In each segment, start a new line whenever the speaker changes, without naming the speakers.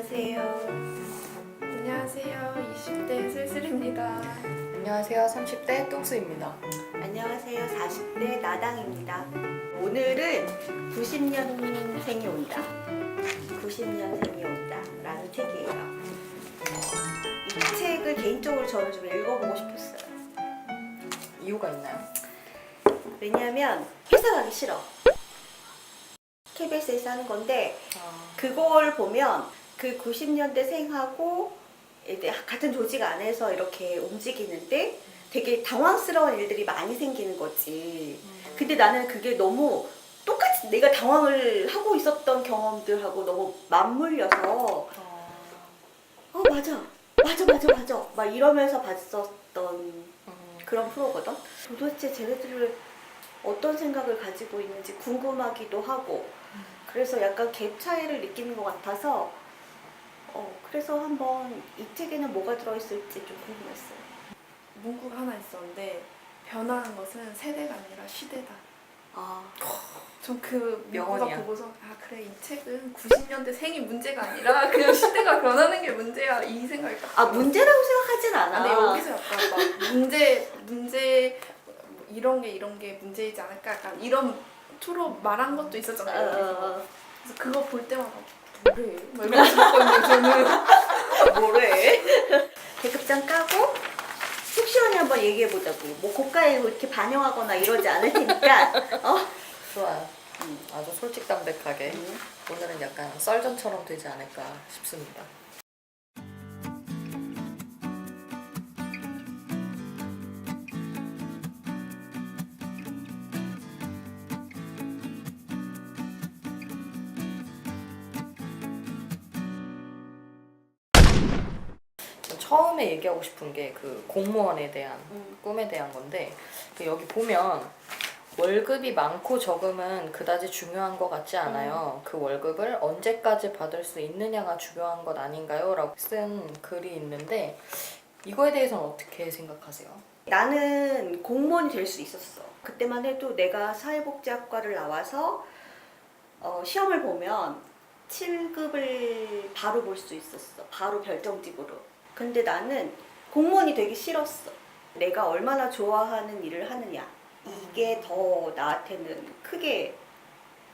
안녕하세요.
안녕하세요. 20대 슬슬입니다.
안녕하세요. 30대 뚱수입니다.
안녕하세요. 40대 나당입니다. 오늘은 90년생이 온다. 90년생이 온다. 라는 책이에요. 이 책을 개인적으로 저는 좀 읽어보고 싶었어요.
이유가 있나요?
왜냐하면 회사 가기 싫어. KBS에서 하는 건데
아,
그걸 보면 그 90년대생하고 이제 같은 조직 안에서 이렇게 움직이는데 되게 당황스러운 일들이 많이 생기는 거지. 근데 나는 그게 너무 똑같이 내가 당황을 하고 있었던 경험들하고 너무 맞물려서 맞아 막 이러면서 봤었던 그런 프로거든. 도대체 쟤네들을 어떤 생각을 가지고 있는지 궁금하기도 하고 그래서 약간 갭 차이를 느끼는 것 같아서 그래서 한번 이 책에는 뭐가 들어있을지 좀 궁금했어요.
문구가 하나 있었는데 변화한 것은 세대가 아니라 시대다.
아,
전 그 문구가
명언이야.
보고서 아 그래 이 책은 90년대 생이 문제가 아니라 그냥 시대가 변하는 게 문제야 이 생각이 딱 들었어요.
문제라고 생각하진 않아.
근데 여기서 약간 막 문제 뭐 이런 게 문제이지 않을까 약간 이런 투로 말한 것도 있었잖아요. 여기서. 그래서 그거 볼 때마다 뭐래? 막 이러면서 봤거든요 저는.
뭐래? 계급장 까고 속 시원히 한번 얘기해보자고. 뭐 고가에 이렇게 반영하거나 이러지 않을 테니까.
좋아요. 아주 솔직담백하게 오늘은 약간 썰전처럼 되지 않을까 싶습니다. 처음에 얘기하고 싶은 게 그 공무원에 대한 꿈에 대한 건데 그 여기 보면 월급이 많고 적음은 그다지 중요한 것 같지 않아요. 그 월급을 언제까지 받을 수 있느냐가 중요한 것 아닌가요? 라고 쓴 글이 있는데 이거에 대해서는 어떻게 생각하세요?
나는 공무원이 될 수 있었어. 그때만 해도 내가 사회복지학과를 나와서 시험을 보면 7급을 바로 볼 수 있었어. 바로 별정직으로. 근데 나는 공무원이 되기 싫었어. 내가 얼마나 좋아하는 일을 하느냐. 이게 더 나한테는 크게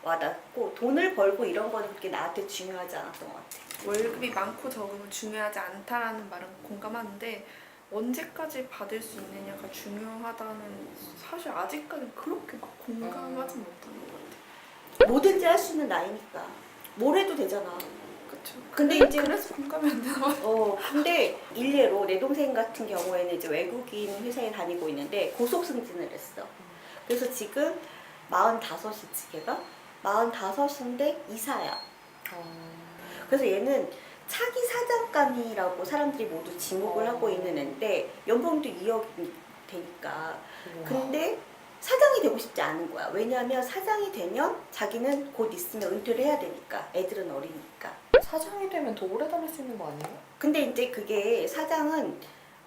와닿고 돈을 벌고 이런 거는 그렇게 나한테 중요하지 않았던 것 같아.
월급이 많고 적으면 중요하지 않다라는 말은 공감하는데 언제까지 받을 수 있느냐가 중요하다는 사실 아직까지는 그렇게 막 공감하지 못하는 것 같아요.
뭐든지 할 수 있는 나이니까 뭘 해도 되잖아.
그쵸?
근데 이제
그래서 공감이 안 되나 봐요.
근데 일례로 내 동생 같은 경우에는 이제 외국인 회사에 다니고 있는데 고속 승진을 했어. 그래서 지금 45이지 걔가? 45인데 이사야. 그래서 얘는 차기 사장감이라고 사람들이 모두 지목을 하고 있는 애인데 연봉도 2억이 되니까. 근데 사장이 되고 싶지 않은 거야. 왜냐하면 사장이 되면 자기는 곧 있으면 은퇴를 해야 되니까. 애들은 어리니까.
사장이 되면 더 오래 다닐 수 있는 거 아니에요?
근데 이제 그게 사장은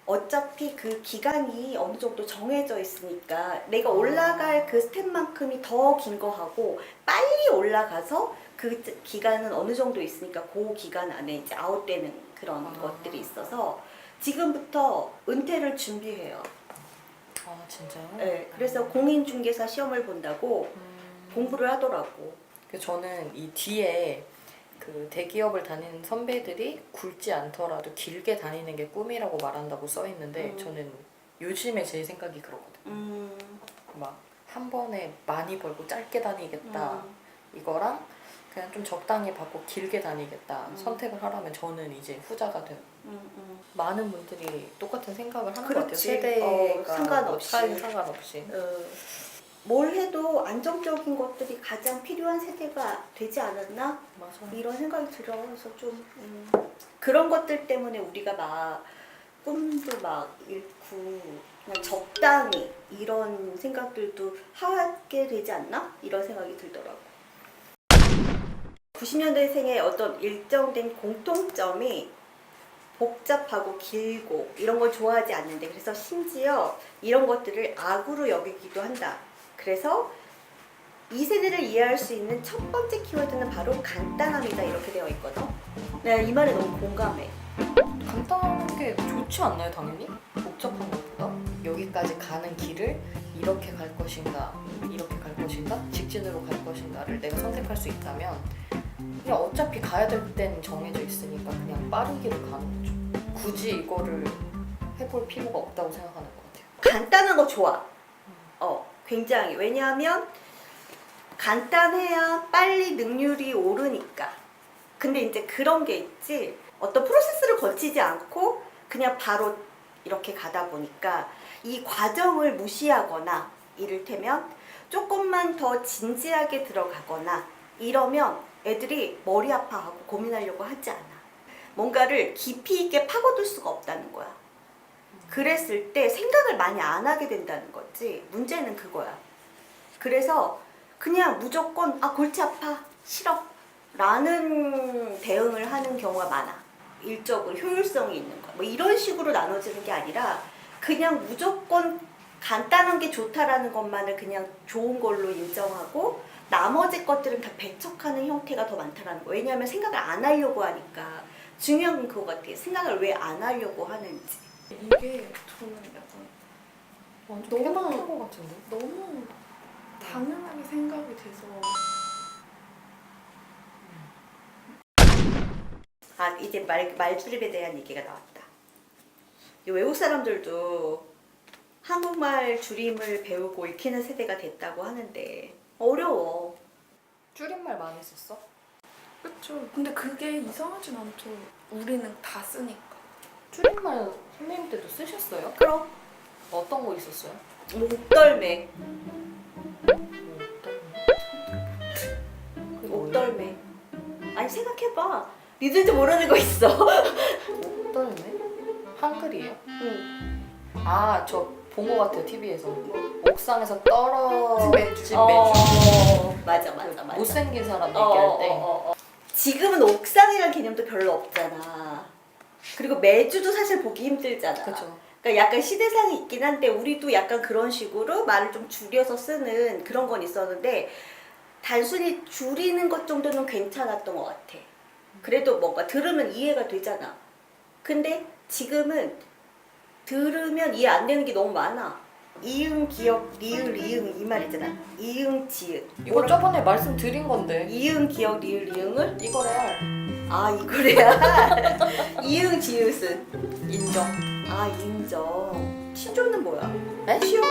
어차피 그 기간이 어느 정도 정해져 있으니까 내가 올라갈 그 스텝만큼이 더 긴 거 하고 빨리 올라가서 그 기간은 어느 정도 있으니까 그 기간 안에 이제 아웃되는 그런 것들이 있어서 지금부터 은퇴를 준비해요.
아 진짜요?
네, 그래서 공인중개사 시험을 본다고 공부를 하더라고.
저는 이 뒤에 그 대기업을 다니는 선배들이 굵지 않더라도 길게 다니는 게 꿈이라고 말한다고 써 있는데 저는 요즘에 제 생각이 그러거든요. 막 한 번에 많이 벌고 짧게 다니겠다 이거랑 그냥 좀 적당히 받고 길게 다니겠다 선택을 하라면 저는 이제 후자가 돼요. 많은 분들이 똑같은 생각을 하는 것 같아요.
그렇지.
세대가
상관없이.
차이 상관없이.
뭘 해도 안정적인 것들이 가장 필요한 세대가 되지 않았나?
맞아요.
이런 생각이 들어. 그래서 좀 그런 것들 때문에 우리가 막 꿈도 막 잃고 그냥 적당히 이런 생각들도 하게 되지 않나? 이런 생각이 들더라고. 90년대생의 어떤 일정된 공통점이 복잡하고 길고 이런 걸 좋아하지 않는데 그래서 심지어 이런 것들을 악으로 여기기도 한다. 그래서 이 세대를 이해할 수 있는 첫 번째 키워드는 바로 간단함이다 이렇게 되어 있거든. 내가 이 말에 너무 공감해.
간단한 게 좋지 않나요, 당연히? 복잡한 것보다 여기까지 가는 길을 이렇게 갈 것인가, 이렇게 갈 것인가, 직진으로 갈 것인가를 내가 선택할 수 있다면 그냥 어차피 가야 될 때는 정해져 있으니까 그냥 빠른 길을 가는 거죠. 굳이 이거를 해볼 필요가 없다고 생각하는 것 같아요.
간단한 거 좋아. 굉장히. 왜냐하면 간단해야 빨리 능률이 오르니까. 근데 이제 그런 게 있지. 어떤 프로세스를 거치지 않고 그냥 바로 이렇게 가다 보니까 이 과정을 무시하거나 이를테면 조금만 더 진지하게 들어가거나 이러면 애들이 머리 아파하고 고민하려고 하지 않아. 뭔가를 깊이 있게 파고들 수가 없다는 거야. 그랬을 때 생각을 많이 안 하게 된다는 거지. 문제는 그거야. 그래서 그냥 무조건 골치 아파, 싫어 라는 대응을 하는 경우가 많아. 일적으로 효율성이 있는 거야. 뭐 이런 식으로 나눠지는 게 아니라 그냥 무조건 간단한 게 좋다라는 것만을 그냥 좋은 걸로 인정하고 나머지 것들은 다 배척하는 형태가 더 많다라는 거야. 왜냐하면 생각을 안 하려고 하니까. 중요한 건 그거 같아. 생각을 왜 안 하려고 하는지.
이게 저는 약간
완전
너무-
케바케 것 같은데?
너무 당연하게 생각이 돼서
이제 말주립에 대한 얘기가 나왔다. 이 외국 사람들도 한국말 줄임을 배우고 익히는 세대가 됐다고 하는데 어려워.
줄임말 많이 썼어?
그렇죠. 근데 그게 이상하진 않죠. 우리는 다 쓰니까.
줄임말 선생님 때도 쓰셨어요?
그럼
어떤 거 있었어요?
목덜매,
그게 뭐예요?
목덜매. 아니 생각해봐. 니들도 모르는 거 있어.
목덜매? 한글이에요?
응.
아, 저 본 거 같아요, TV에서. 옥상에서 떨어진 매주.
맞아.
못생긴 사람 얘기할 때.
지금은 옥상이라는 개념도 별로 없잖아. 그리고 매주도 사실 보기 힘들잖아.
그렇죠.
그러니까 약간 시대상이 있긴 한데 우리도 약간 그런 식으로 말을 좀 줄여서 쓰는 그런 건 있었는데 단순히 줄이는 것 정도는 괜찮았던 것 같아. 그래도 뭔가 들으면 이해가 되잖아. 근데 지금은 들으면 이해 안 되는 게 너무 많아. 이응, 기역, 리을, 리응 이 말 있잖아. 이응, 지읒.
이거 저번에 말씀드린 건데.
이응, 기역, 리을, 리응을?
이거래.
이거래야. 이응, 지읒은.
인정.
인정. 치존은 뭐야?
네?
취업,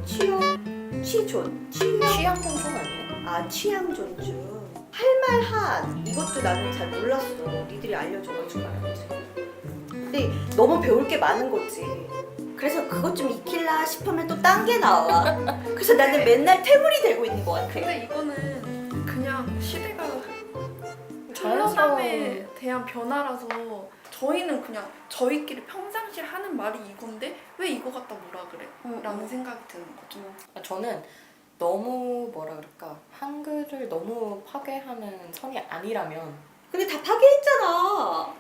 취존,
취향 통son 아니에요?
취향 존중. 할말한 이것도 나는 잘 몰랐어. 니들이 알려줘가지고 알았지. 근데 너무 배울 게 많은 거지. 그래서 그것 좀 익힐라 싶으면 또 딴 게 나와. 그래서 나는 맨날 태물이 되고 있는 것 같아.
근데 이거는 그냥 시대가
자연스러운-
사람에 대한 변화라서 저희는 그냥 저희끼리 평상시에 하는 말이 이건데 왜 이거 갖다 뭐라 그래? 라는 생각이 드는 거죠.
저는 너무 뭐라 그럴까 한글을 너무 파괴하는 선이 아니라면
근데 다 파괴했잖아.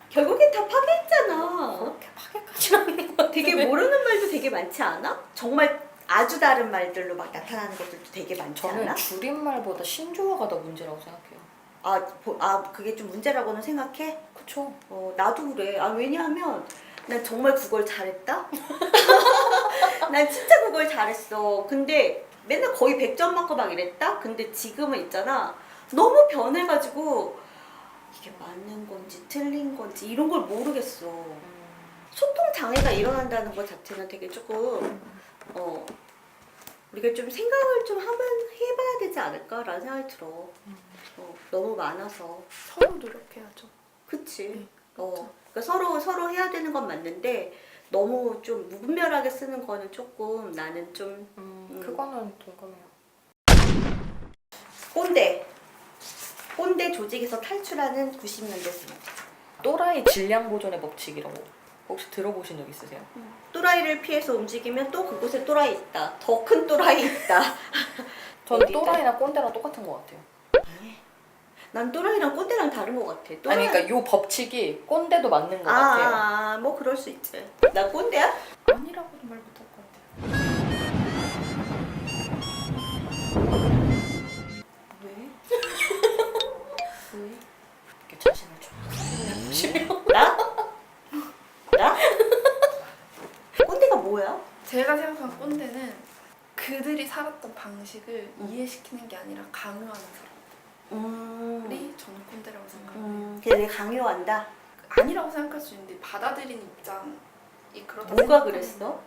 결국엔 다 파괴했잖아.
그렇게 파괴까지 하는 것 같아.
되게 모르는 말도 되게 많지 않아? 정말 아주 다른 말들로 막 나타나는 것들도 되게 많지
저는
않아?
줄임말보다 신조어가 더 문제라고 생각해요.
그게 좀 문제라고는 생각해?
그쵸?
나도 그래. 왜냐하면 난 정말 국어를 잘했다? 난 진짜 국어를 잘했어. 근데 맨날 거의 100점 맞고 막 이랬다? 근데 지금은 있잖아. 너무 변해가지고 이게 맞는 건지 틀린 건지 이런 걸 모르겠어. 소통 장애가 일어난다는 것 자체는 되게 조금 우리가 좀 생각을 좀 한번 해봐야 되지 않을까라는 생각이 들어. 너무 많아서.
서로 노력해야죠.
그치.
그렇죠.
그러니까 서로 해야 되는 건 맞는데 너무 좀 무분별하게 쓰는 거는 조금 나는 좀
그거는 동감해요.
꼰대 조직에서 탈출하는 90년대 생각.
또라이 질량 보존의 법칙이라고 혹시 들어보신 적 있으세요?
또라이를 피해서 움직이면 또 그곳에 또라이 있다. 더 큰 또라이 있다.
저는
어디다?
또라이나 꼰대랑 똑같은 것 같아요.
난 또라이랑 꼰대랑 다른 것 같아.
아니 그러니까 요 법칙이 꼰대도 맞는 것 같아요.
뭐 그럴 수 있지. 나 꼰대야?
아니라고도 말 못할 것 같아요.
왜?
왜? 자신을 좀 보시면
나? 나? 꼰대가 뭐야?
제가 생각한 꼰대는 그들이 살았던 방식을 이해시키는 게 아니라 강요하는 사람들이 저는 꼰대라고 생각해요.
그냥 내가 강요한다?
아니라고 생각할 수 있는데 받아들이는 입장이 그렇다.
뭐가
생각하면
그랬어?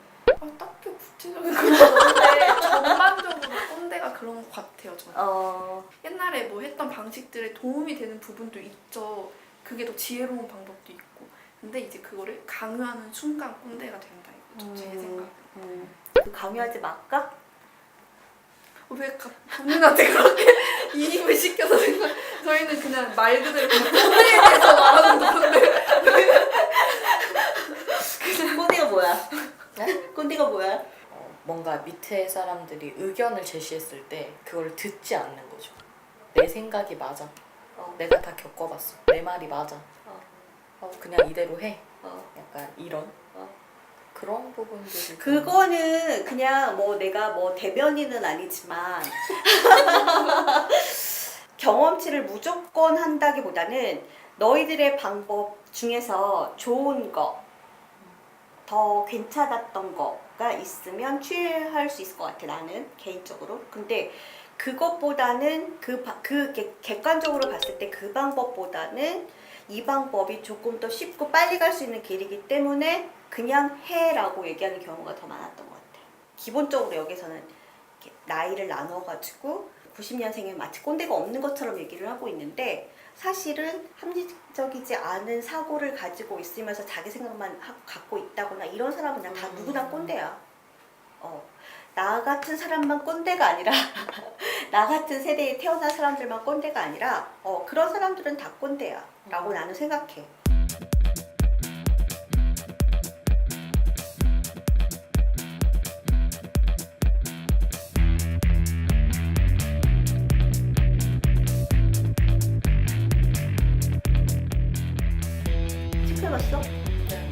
딱히 구체적인 건 없는데 전반적으로 꼰대가 그런 것 같아요. 저는. 옛날에 뭐 했던 방식들에 도움이 되는 부분도 있죠. 그게 더 지혜로운 방법도 있고. 근데 이제 그거를 강요하는 순간 꼰대가 된다 이거죠. 제 생각.
그 강요하지 말까?
왜 본인한테 그렇게 이입을 시켜서 생각? 저희는 그냥 말 그대로 그냥 꼰대에 대해서 말하는 건데.
꼰대가 뭐야? 꼰대가 뭐야?
뭔가 밑에 사람들이 의견을 제시했을 때 그걸 듣지 않는 거죠. 내 생각이 맞아. 내가 다 겪어봤어. 내 말이 맞아. 그냥 이대로 해. 약간 이런 그런 부분들이
그거는 그냥 뭐 내가 뭐 대변인은 아니지만 경험치를 무조건 한다기보다는 너희들의 방법 중에서 좋은 거, 더 괜찮았던 거가 있으면 취할 수 있을 것 같아, 나는 개인적으로. 근데 그것보다는 객관적으로 봤을 때 그 방법보다는 이 방법이 조금 더 쉽고 빨리 갈 수 있는 길이기 때문에 그냥 해라고 얘기하는 경우가 더 많았던 것 같아. 기본적으로 여기서는 이렇게 나이를 나눠가지고 90년생은 마치 꼰대가 없는 것처럼 얘기를 하고 있는데 사실은 합리적이지 않은 사고를 가지고 있으면서 자기 생각만 갖고 있다거나 이런 사람은 그냥 다 누구나 꼰대야. 나 같은 사람만 꼰대가 아니라 나 같은 세대에 태어난 사람들만 꼰대가 아니라 그런 사람들은 다 꼰대야 라고 나는 생각해. 체크해봤어?
네.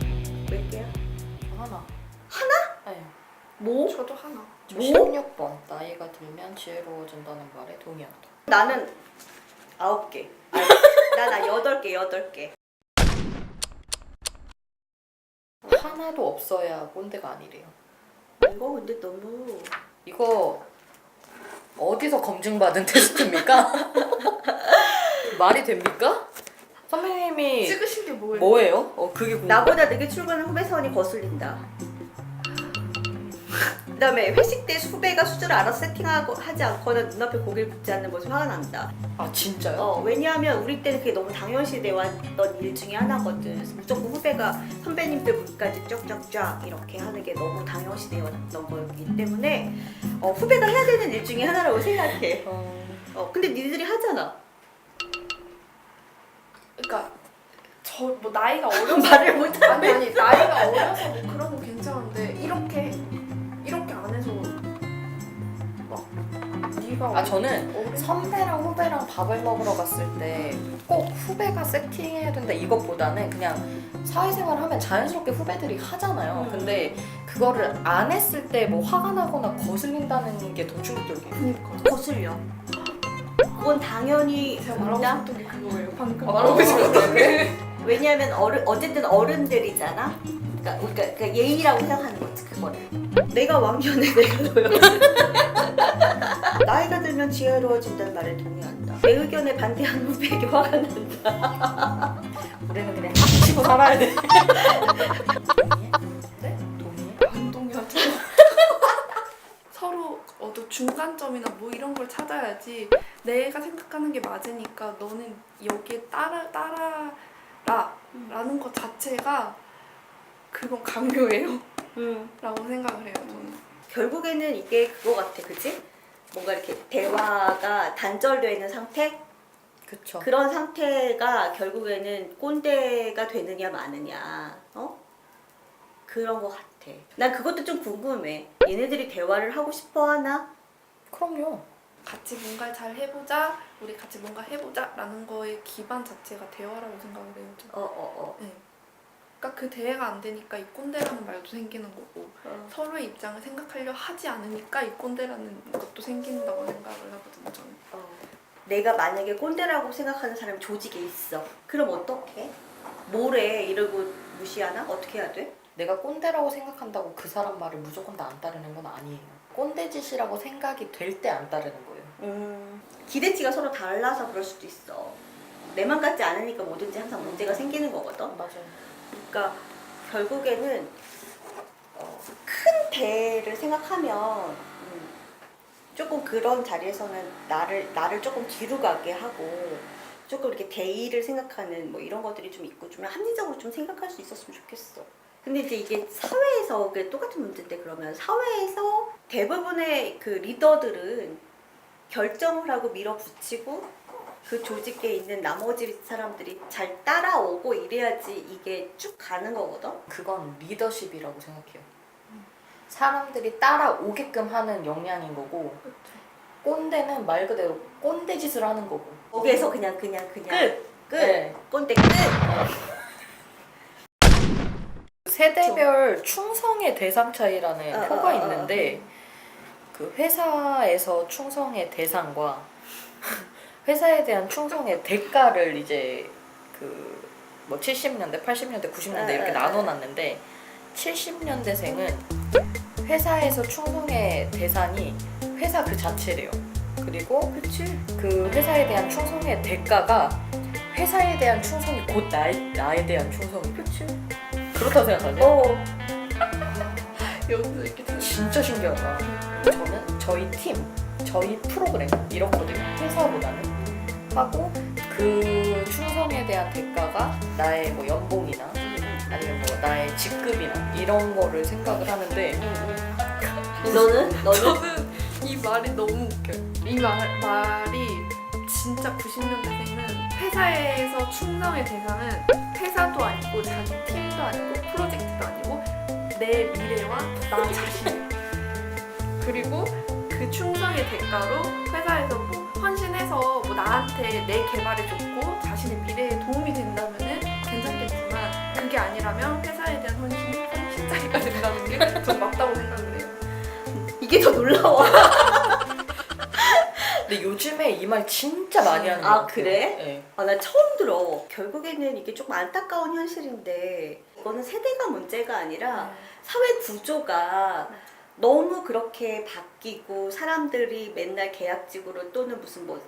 몇 개야?
하나. 네.
뭐?
저도 하나.
저
뭐?
16번 나이가 들면 지혜로워진다는 말에 동의한다.
나는 9개. 나 8개.
하나도 없어야 꼰대가 아니래요.
이거 근데 너무
이거 어디서 검증받은 테스트입니까? 말이 됩니까? 선배님이
찍으신 게 뭐예요?
뭐예요? 그게 궁금해.
나보다 늦게 출근한 후배 사원이 거슬린다. 그 다음에 회식 때 후배가 수저를 알아서 세팅하고 하지 않거나 눈앞에 고기를 굽지 않는 모습이 화가 난다.
아 진짜요?
왜냐하면 우리 때는 그게 너무 당연시 되었던 일 중에 하나거든. 그래서 무조건 후배가 선배님 때까지 쫙쫙쫙 이렇게 하는 게 너무 당연시 되었던 거기 때문에 후배가 해야 되는 일 중에 하나라고 생각해. 근데 니들이 하잖아.
그러니까 저 뭐 나이가 어려서
말을 못하네.
아니 나이가 어려서 뭐 그런 거 괜찮은데 이렇게 안 해서 막 네가
저는
어린-
선배랑 후배랑 밥을 먹으러 갔을 때 꼭 후배가 세팅해야 된다 이것보다는 그냥 사회생활 하면 자연스럽게 후배들이 하잖아요. 근데 그거를 안 했을 때 뭐 화가 나거나 거슬린다는 게 더 충격적이에요.
그러니까
거슬려. 그건 당연히
제가 말하고
된다.
싶던 게 그거예요. 방금
말하고
말하고 싶었던 게.
왜냐하면 어쨌든 어른들이잖아. 그러니까 예의라고 생각하는 거지 그거를. 내가 왕년에 내가 너였어. 나이가 들면 지혜로워진다는 말에 동의한다. 내 의견에 반대하는 후배에게 화가 난다.
우리는 그냥 치고 살아야 돼. 동의해?
네?
동의해?
안 동의하죠. 서로 어떤 중간점이나 뭐 이런 걸 찾아야지. 내가 생각하는 게 맞으니까 너는 여기에 따라라는 것 자체가 그건 강요예요. 라고 생각을 해요. 저는.
결국에는 이게 그거 같아, 그치? 뭔가 이렇게 대화가 단절되어 있는 상태?
그쵸.
그런 상태가 결국에는 꼰대가 되느냐 마느냐, 그런 거 같아. 난 그것도 좀 궁금해. 얘네들이 대화를 하고 싶어 하나?
그럼요.
같이 뭔가를 잘 해보자, 우리 같이 뭔가 해보자 라는 거의 기반 자체가 대화라고 생각을 해요. 저는. 네. 그러니까 그 대화가 안 되니까 이 꼰대라는 말도 생기는 거고 서로의 입장을 생각하려 하지 않으니까 이 꼰대라는 것도 생긴다고 생각을 하거든요. 저는.
내가 만약에 꼰대라고 생각하는 사람이 조직에 있어. 그럼 어떡해? 뭐래? 이러고 무시하나? 어떻게 해야 돼?
내가 꼰대라고 생각한다고 그 사람 말을 무조건 다 안 따르는 건 아니에요. 꼰대짓이라고 생각이 될 때 안 따르는 거예요.
기대치가 서로 달라서 그럴 수도 있어. 내 맘 같지 않으니까 뭐든지 항상 문제가 생기는 거거든.
맞아요.
그러니까 결국에는 큰 대를 생각하면 조금 그런 자리에서는 나를 조금 뒤로 가게 하고 조금 이렇게 대의를 생각하는 뭐 이런 것들이 좀 있고 좀 합리적으로 좀 생각할 수 있었으면 좋겠어. 근데 이제 이게 사회에서 그게 똑같은 문제인데 그러면 사회에서 대부분의 그 리더들은 결정을 하고 밀어붙이고 그 조직에 있는 나머지 사람들이 잘 따라오고 이래야지 이게 쭉 가는 거거든.
그건 리더십이라고 생각해요. 사람들이 따라오게끔 하는 역량인 거고 꼰대는 말 그대로 꼰대짓을 하는 거고
거기에서 그냥 끝.
네.
꼰대 끝.
세대별 충성의 대상 차이라는 표가 있는데 그 회사에서 충성의 대상과 회사에 대한 충성의 대가를 이제 그 뭐 70년대, 80년대, 90년대 이렇게 나눠놨는데 70년대생은 회사에서 충성의 대상이 회사 그 자체래요. 그리고
그치.
그 회사에 대한 충성의 대가가 회사에 대한 충성이 곧 나에 대한 충성이.
그치.
그렇다고 생각하세요?
여기서 이렇게 들으면
진짜 신기하다. 저는 저희 팀, 저희 프로그램 이렇거든요. 회사보다는 하고 그 충성에 대한 대가가 나의 뭐 연봉이나 아니면 뭐 나의 직급이나 이런 거를 생각을 하는데
너는?
저는 이 말이 너무 웃겨요. 이 말이 진짜 90년대생은 회사에서 충성의 대상은 회사도 아니고 자기 팀도 아니고 프로젝트도 아니고 내 미래와 나 자신. 그리고 그 충성의 대가로 회사에서 뭐 헌신해서 뭐 나한테 내 개발에 좋고 자신의 미래에 도움이 된다면은 괜찮겠지만 그게 아니라면 회사에 대한 헌신자리가 된다는 게 전 맞다고 생각을 해요.
이게 더 놀라워.
근데 요즘에 이 말 진짜 많이 하는 것
아,
같아요.
그래?
네.
나 처음 들어. 결국에는 이게 조금 안타까운 현실인데 이거는 세대가 문제가 아니라 사회 구조가 너무 그렇게 바뀌고 사람들이 맨날 계약직으로 또는 무슨 뭐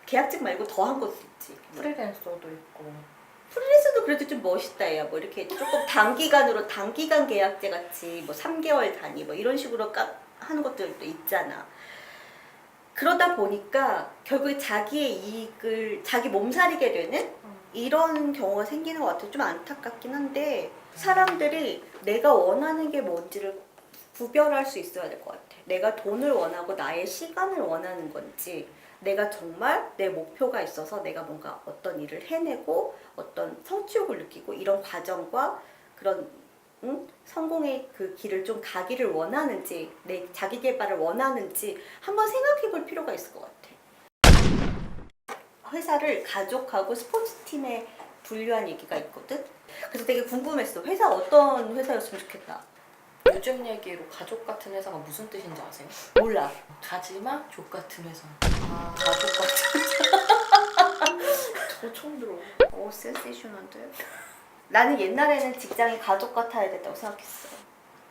계약직 말고 더한 것도 있지.
프리랜서도 있고
프리랜서도 그래도 좀 멋있다 야. 뭐 이렇게 조금 단기간으로 단기간 계약제 같이 뭐 3개월 단위 뭐 이런 식으로 하는 것들도 있잖아. 그러다 보니까 결국에 자기의 이익을 자기 몸살이게 되는 이런 경우가 생기는 것 같아요. 좀 안타깝긴 한데 사람들이 내가 원하는 게 뭔지를 구별할 수 있어야 될 것 같아. 내가 돈을 원하고 나의 시간을 원하는 건지 내가 정말 내 목표가 있어서 내가 뭔가 어떤 일을 해내고 어떤 성취욕을 느끼고 이런 과정과 그런 성공의 그 길을 좀 가기를 원하는지 내 자기 개발을 원하는지 한번 생각해 볼 필요가 있을 것 같아. 회사를 가족하고 스포츠팀에 분류한 얘기가 있거든. 그래서 되게 궁금했어. 회사 어떤 회사였으면 좋겠다.
요즘 얘기로 가족 같은 회사가 무슨 뜻인지 아세요?
몰라.
가지마 족 같은 회사.
아,
가족 같은.
저 처음 들어.
센세이션한데. 나는 옛날에는 직장이 가족 같아야 된다고 생각했어.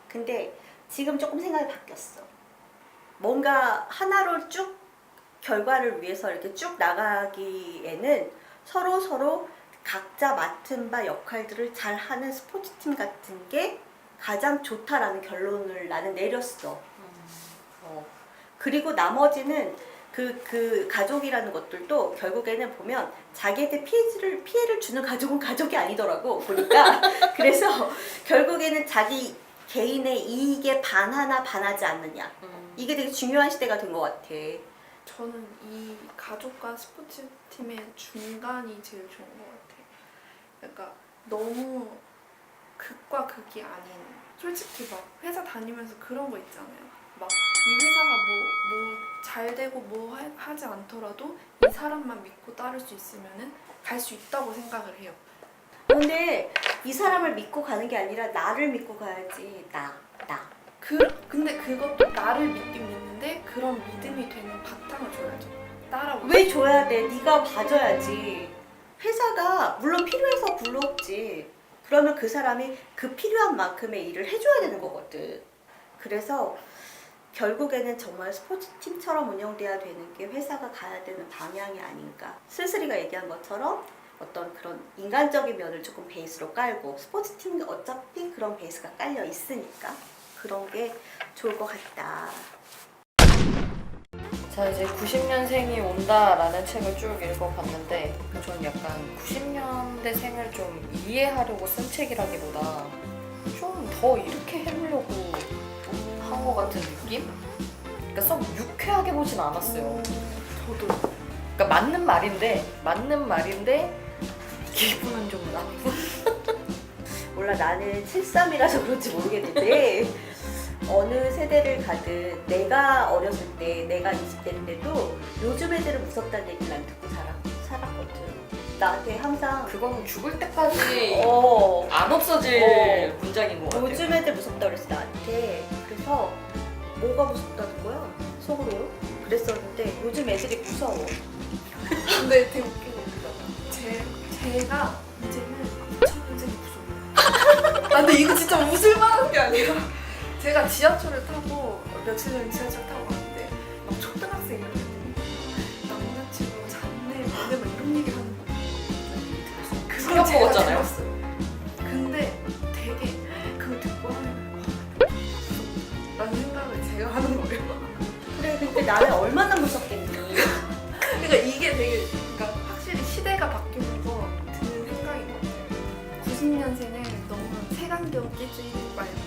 근데 지금 조금 생각이 바뀌었어. 뭔가 하나로 쭉 결과를 위해서 이렇게 쭉 나가기에는 서로 각자 맡은 바 역할들을 잘 하는 스포츠팀 같은 게 가장 좋다라는 결론을 나는 내렸어. 그리고 나머지는 그 가족이라는 것들도 결국에는 보면 자기한테 피해를 주는 가족은 가족이 아니더라고 보니까. 그래서 결국에는 자기 개인의 이익에 반하나 반하지 않느냐, 이게 되게 중요한 시대가 된 것 같아.
저는 이 가족과 스포츠팀의 중간이 제일 좋은 것 같아요. 그러니까 너무 극과 극이 아닌, 솔직히 막 회사 다니면서 그런 거 있잖아요. 막 이 회사가 뭐 잘 되고 뭐 하지 않더라도 이 사람만 믿고 따를 수 있으면은 갈 수 있다고 생각을 해요.
근데 이 사람을 믿고 가는 게 아니라 나를 믿고 가야지. 나.
근데 그것도 나를 믿긴 믿는데 그런 믿음이 되는 바탕을 줘야죠. 따라오고.
왜 줘야 돼? 네가 봐줘야지. 회사가 물론 필요해서 불렀지. 그러면 그 사람이 그 필요한 만큼의 일을 해줘야 되는 거거든. 그래서 결국에는 정말 스포츠팀처럼 운영돼야 되는 게 회사가 가야 되는 방향이 아닌가. 슬슬이가 얘기한 것처럼 어떤 그런 인간적인 면을 조금 베이스로 깔고, 스포츠팀은 어차피 그런 베이스가 깔려 있으니까 그런 게 좋을 것 같다.
자, 이제 90년생이 온다라는 책을 쭉 읽어봤는데 저는 약간 90년대생을 좀 이해하려고 쓴 책이라기보다 좀 더 이렇게 해보려고 한 것 같은 느낌? 그러니까 썩 유쾌하게 보진 않았어요.
저도.
그러니까 맞는 말인데 기분은 좀 나쁘고.
몰라, 나는 73이라서 그런지 모르겠는데 어느 세대를 가든 내가 어렸을 때, 내가 20대일 때도 요즘 애들은 무섭다는 얘기를 난 듣고 살았거든. 나한테 항상
그건 죽을 때까지
어,
안 없어질 문장인 것 같아요.
요즘 애들 무섭다 그랬어 나한테. 그래서 뭐가 무섭다는 거야? 속으로 그랬었는데 요즘 애들이 무서워.
근데 되게 웃긴 거 제가 이제는 전쟁이 무서워요. 아 근데 이거 진짜 웃을 만한 게 아니라 제가 지하철을 타고 며칠 전에 지하철 타고 왔는데 막 초등학생 이런 애들이 남자친구가 잤네 뭐네 막 이런 얘기 하는 거
충격 먹었잖아요.
들었어요. 근데 되게 그거 듣고 하면 라는 생각을 제가 하는 거예요.
그래, 근데 나는 얼마나 무섭겠니?
그러니까 이게 되게 그러니까 확실히 시대가 바뀌면서 드는 생각인 것 같아요. 90년생을 너무 색안경 끼지 말고